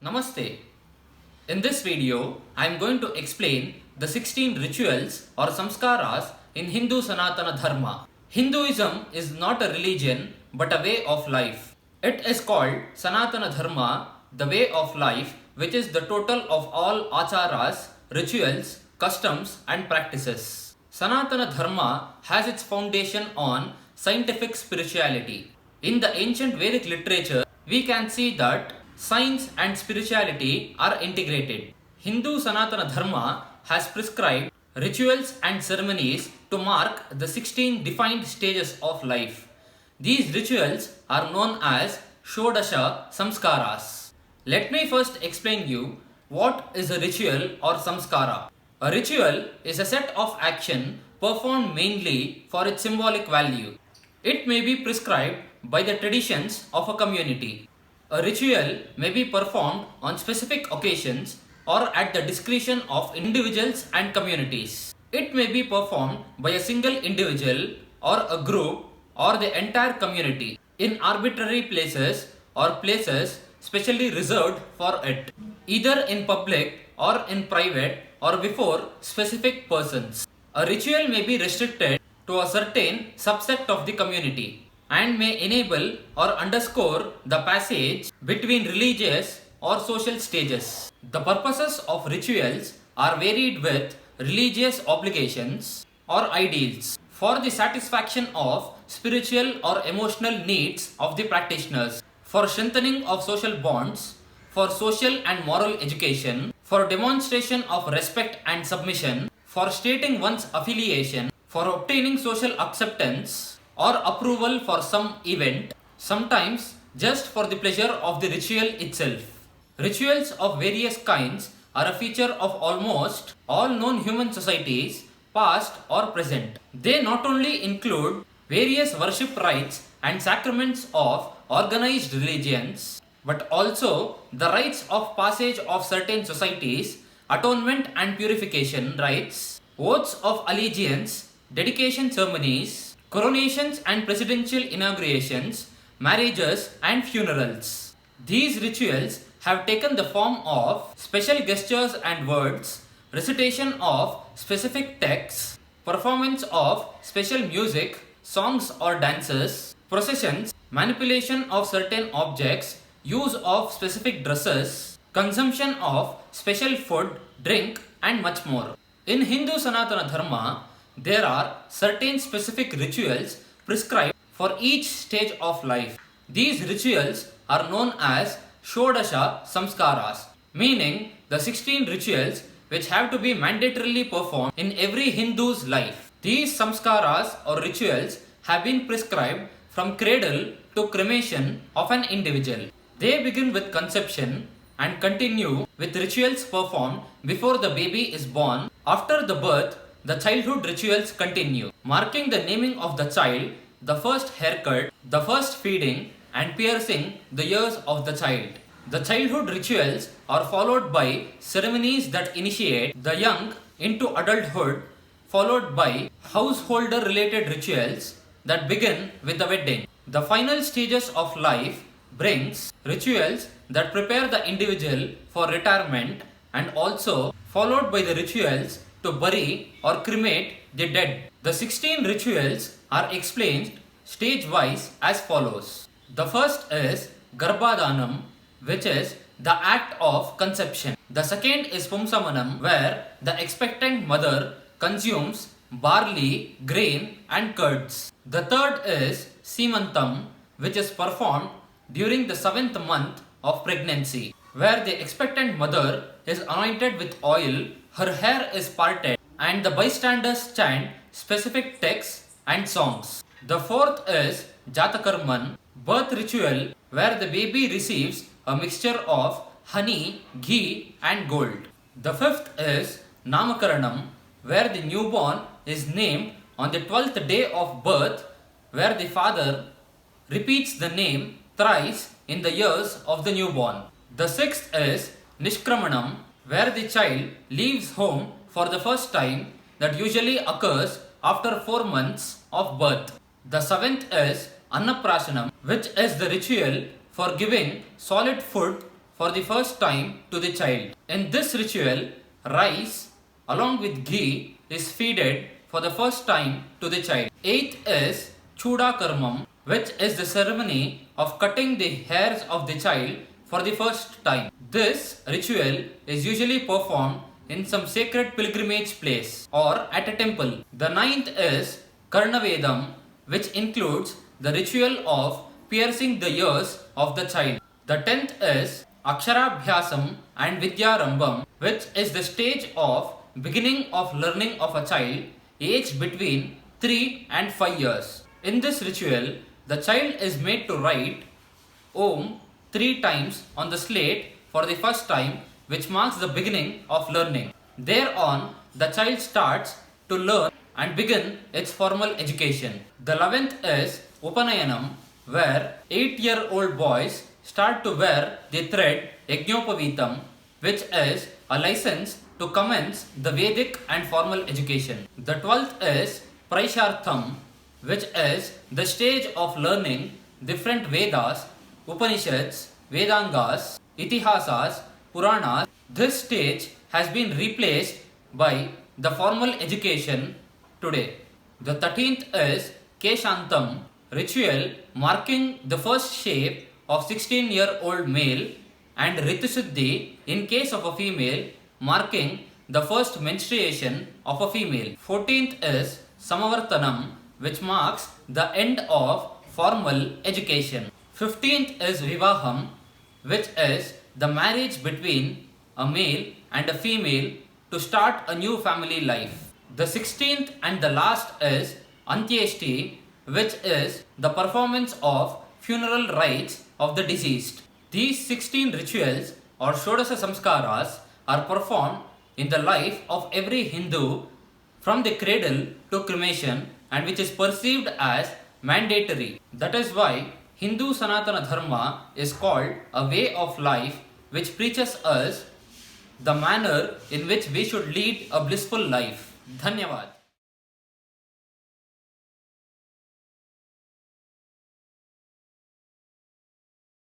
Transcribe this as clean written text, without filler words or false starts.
Namaste. In this video, I am going to explain the 16 rituals or samskaras in Hindu Sanatana Dharma. Hinduism is not a religion but a way of life. It is called Sanatana Dharma, the way of life, which is the total of all acharas, rituals, customs and practices. Sanatana Dharma has its foundation on scientific spirituality. In the ancient Vedic literature, we can see that science and spirituality are integrated. Hindu Sanatana Dharma has prescribed rituals and ceremonies to mark the 16 defined stages of life. These rituals are known as Shodasha Samskaras. Let me first explain you what is a ritual or samskara. A ritual is a set of action performed mainly for its symbolic value. It may be prescribed by the traditions of a community. A ritual may be performed on specific occasions or at the discretion of individuals and communities. It may be performed by a single individual or a group or the entire community in arbitrary places or places specially reserved for it, either in public or in private or before specific persons. A ritual may be restricted to a certain subset of the community and may enable or underscore the passage between religious or social stages. The purposes of rituals are varied with religious obligations or ideals for the satisfaction of spiritual or emotional needs of the practitioners, for strengthening of social bonds, for social and moral education, for demonstration of respect and submission, for stating one's affiliation, for obtaining social acceptance or approval for some event, sometimes just for the pleasure of the ritual itself. Rituals of various kinds are a feature of almost all known human societies, past or present. They not only include various worship rites and sacraments of organized religions, but also the rites of passage of certain societies, atonement and purification rites, oaths of allegiance, dedication ceremonies, coronations and presidential inaugurations, marriages and funerals. These rituals have taken the form of special gestures and words, recitation of specific texts, performance of special music, songs or dances, processions, manipulation of certain objects, use of specific dresses, consumption of special food, drink and much more. In Hindu Sanatana Dharma, there are certain specific rituals prescribed for each stage of life. These rituals are known as Shodasha Samskaras, meaning the 16 rituals which have to be mandatorily performed in every Hindu's life. These samskaras or rituals have been prescribed from cradle to cremation of an individual. They begin with conception and continue with rituals performed before the baby is born. After the birth, the childhood rituals continue, marking the naming of the child, the first haircut, the first feeding and piercing the ears of the child. The childhood rituals are followed by ceremonies that initiate the young into adulthood, followed by householder related rituals that begin with the wedding. The final stages of life brings rituals that prepare the individual for retirement and also followed by the rituals to bury or cremate the dead. The 16 rituals are explained stage-wise as follows. The first is Garbhadanam, which is the act of conception. The second is Pumsamanam, where the expectant mother consumes barley, grain and curds. The third is Simantam, which is performed during the 7th month of pregnancy, where the expectant mother is anointed with oil, her hair is parted and the bystanders chant specific texts and songs. The fourth is Jatakarman, birth ritual, where the baby receives a mixture of honey, ghee and gold. The fifth is Namakaranam, where the newborn is named on the 12th day of birth, where the father repeats the name thrice in the ears of the newborn. The sixth is Nishkramanam, where the child leaves home for the first time, that usually occurs after 4 months of birth. The seventh is Annaprashanam, which is the ritual for giving solid food for the first time to the child. In this ritual, rice along with ghee is feeded for the first time to the child. Eighth is Chuda Karmam, which is the ceremony of cutting the hairs of the child for the first time. This ritual is usually performed in some sacred pilgrimage place or at a temple. The ninth is Karnavedam, which includes the ritual of piercing the ears of the child. The 10th is Aksharabhyasam and Vidyarambham, which is the stage of beginning of learning of a child aged between 3 and 5 years. In this ritual, the child is made to write Om 3 times on the slate for the first time, which marks the beginning of learning. Thereon, the child starts to learn and begin its formal education. The 11th is Upanayanam, where 8-year-old boys start to wear the thread Yajnopavitam, which is a license to commence the Vedic and formal education. The 12th is Praishartham, which is the stage of learning different Vedas, Upanishads, Vedangas, Itihasas, Puranas. This stage has been replaced by the formal education today. The 13th is Keshantam, ritual marking the first shape of 16-year-old male, and Ritusuddhi in case of a female, marking the first menstruation of a female. 14th is Samavartanam, which marks the end of formal education. 15th is Vivaham, which is the marriage between a male and a female to start a new family life. The 16th and the last is Antyeshti, which is the performance of funeral rites of the deceased. These 16 rituals or Shodasa Samskaras are performed in the life of every Hindu from the cradle to cremation, and which is perceived as mandatory. That is why Hindu Sanatana Dharma is called a way of life which preaches us the manner in which we should lead a blissful life. Dhanyavad.